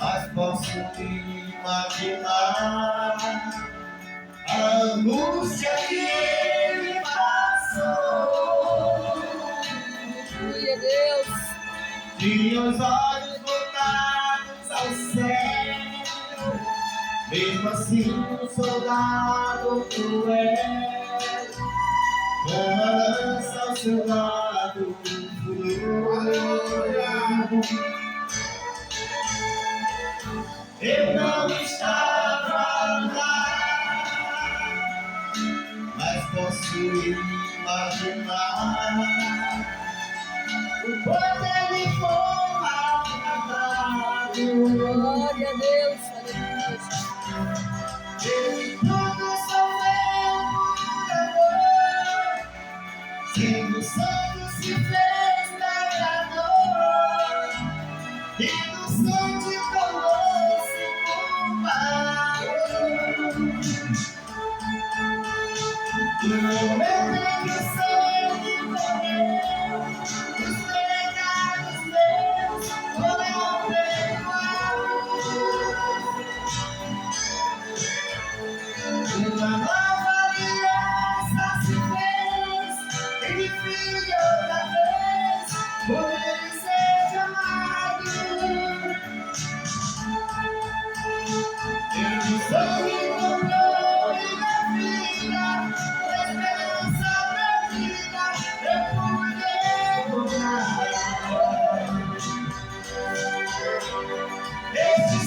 mas posso imaginar a angústia que ele passou. Aleluia, Deus. Tinha os olhos voltados ao céu, mesmo assim um soldado cruel, com uma lança ao seu lado furou. Eu não estava lá, mas posso imaginar o poder me for maltratado. Glória a Deus. Aleluia. Ele tudo sofreu por amor, sendo santo se fez pecador, e no sangue tornou-se culpado. No momento em que o sangue correu, os pecados meus foram perdoados. Uma nova aliança se fez, e de filho outra vez, por ele seja amado. Ele sangue comprou minha vida, esperança perdida, eu pude encontrar. Este